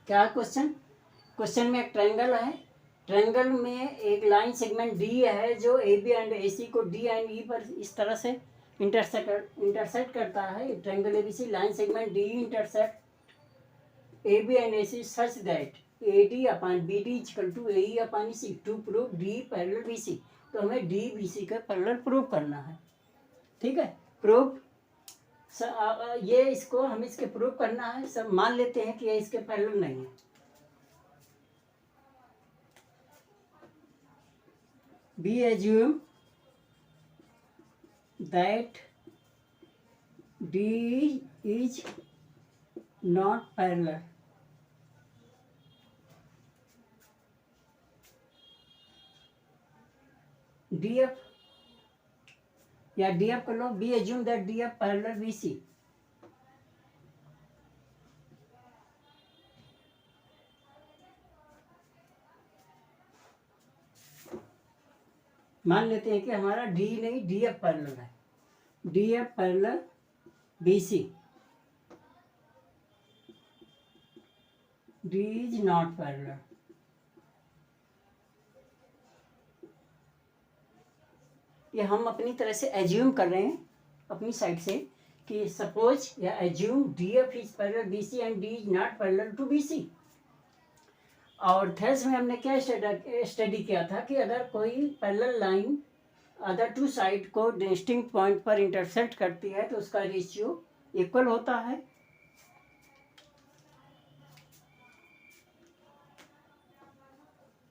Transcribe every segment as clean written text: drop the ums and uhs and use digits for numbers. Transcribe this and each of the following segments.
क्या question? Question में एक ट्रायंगल है, ट्रायंगल में एक लाइन सेगमेंट डी है जो ए बी एंड ए सी को डी एंड ई पर इस तरह से इंटरसेक्ट करता है। Triangle A B C line segment D intersect A B and A C such that A D upon B D equal to A E upon E C to prove D parallel B C. तो हमें D B C का parallel prove करना है। ठीक है, prove ये इसको हम इसके प्रूव करना है। सब मान लेते हैं कि ये इसके पैरेलल नहीं है। We assume that D is not parallel. DF या DF कर लो। We assume that DF parallel BC. मान लेते हैं कि हमारा डी नहीं DF पैरेलल है। DF parallel BC, D is not parallel। ये हम अपनी तरह से एज्यूम कर रहे हैं अपनी साइड से कि सपोज या assume DF is parallel BC and D is not parallel to BC। और थेल्स में हमने क्या स्टडी किया था कि अगर कोई parallel line other to side को डिस्टिंक्ट पॉइंट पर इंटरसेक्ट करती है तो उसका रेशियो इक्वल होता है।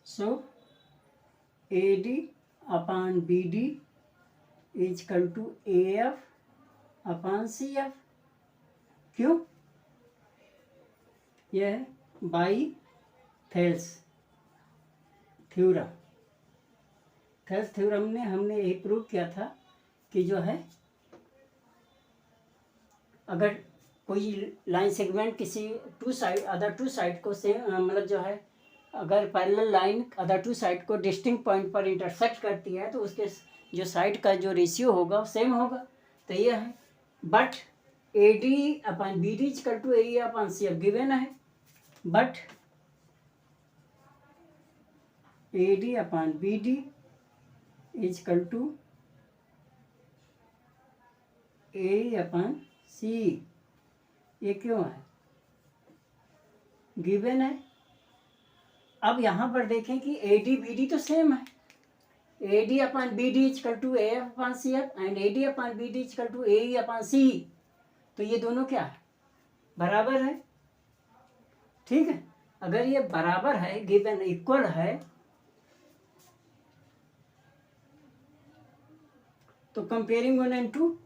So AD upon BD is equal to AF upon CF। क्यों? यह है by Thales theorem. Thales theorem ने हमने यही प्रूव किया था कि जो है अगर कोई लाइन सेगमेंट किसी अदर टू साइड को सेम मतलब जो है अगर parallel line other to side को डिस्टिंक्ट पॉइंट पर इंटरसेक्ट करती है तो उसके जो साइड का जो रेशियो होगा वो सेम होगा। तो ये है but AD upon BD equal to AE upon CF given है। But AD upon BD is equal to AE upon CE। ये क्यों है? गिवन है। अब यहाँ पर देखें कि AD BD तो सेम है। AD upon BD is equal to AF upon CF and AD upon BD is equal to AE upon CE। तो ये दोनों क्या है? बराबर है। ठीक है, अगर ये बराबर है, गिवन इक्वल है, तो कंपेयरिंग 1 and 2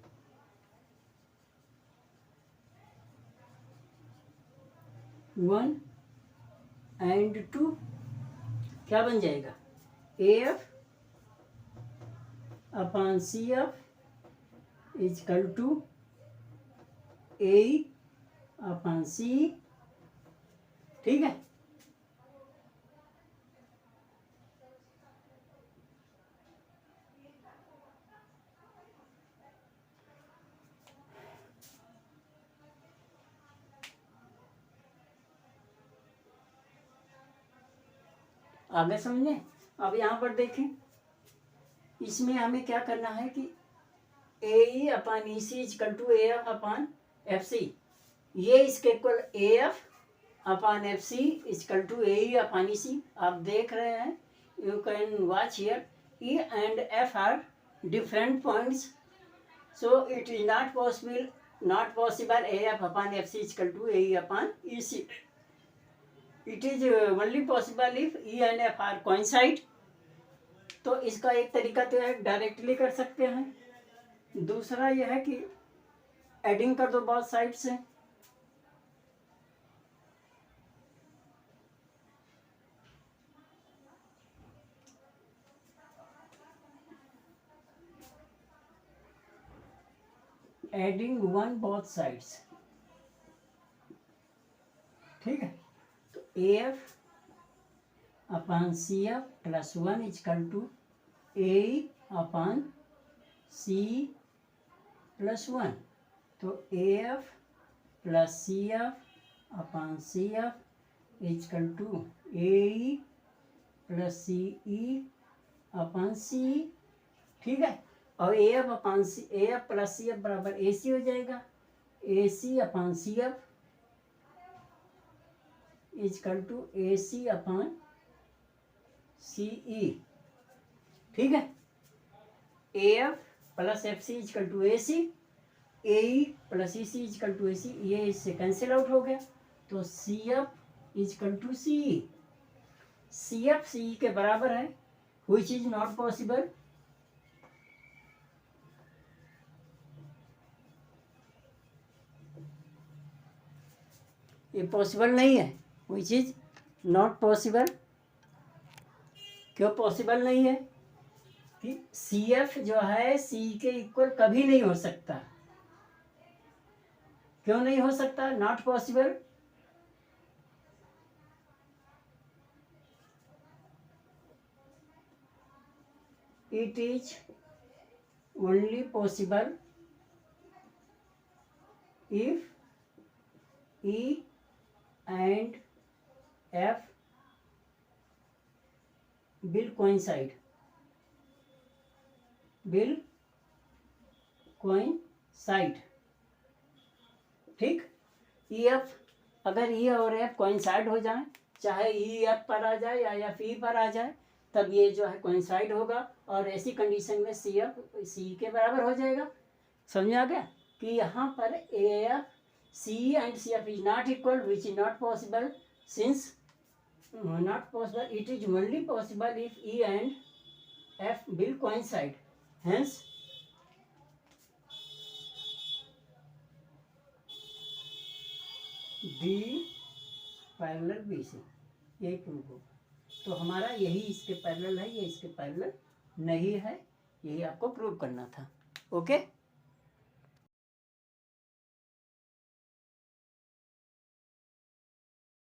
1 and 2 क्या बन जाएगा? AF upon CF is equal to AE upon CE। ठीक है, आगे समझे। अब यहाँ पर देखें, इसमें हमें क्या करना है कि AE upon EC equal to AF upon FC। ये इसके equal AF upon FC equal to AE upon EC। आप देख रहे हैं, you can watch here E and F are different points, so it is not possible AF upon FC equal to AE upon EC। It is only possible if E and F are coincide. तो इसका एक तरीका तो है directly कर सकते हैं, दूसरा यह है कि एडिंग कर दो बोथ साइड से। Adding 1 both sides. ठीक है, तो AF upon CF plus 1 equal to AE upon CE plus 1। तो AF plus CF upon CF equal to A plus C E upon C. ठीक है, और A F upon C, A F plus C F बराबर A C हो जाएगा। A C upon C F equal to A C upon C E. ठीक है, A F plus F C equal to A C, A E plus E C equal to A C, ये इससे cancel out हो गया। तो C F equal to C E. C F C E के बराबर है, विच इज नॉट पॉसिबल। ये possible नहीं है, विच इज नॉट पॉसिबल। क्यों पॉसिबल नहीं है? कि सी एफ जो है सी के इक्वल कभी नहीं हो सकता। क्यों नहीं हो सकता? Not possible. It is only possible if E and F will coincide, will coincide। ठीक, ई एफ अगर ई और एफ कोइंसाइड हो जाए, चाहे ई एफ पर आ जाए या एफ ई पर आ जाए, तब ये जो है कोइंसाइड होगा, और ऐसी कंडीशन में सी एफ सी के बराबर हो जाएगा। समझ में आ गया कि यहाँ पर A F C and CF is not equal, which is not possible, since not possible, it is only possible if E and F will coincide. Hence, D parallel BC ये प्रूफ हो। तो हमारा यही इसके पैरेलल है, ये इसके parallel नहीं है, यही आपको प्रूव करना था। ओके।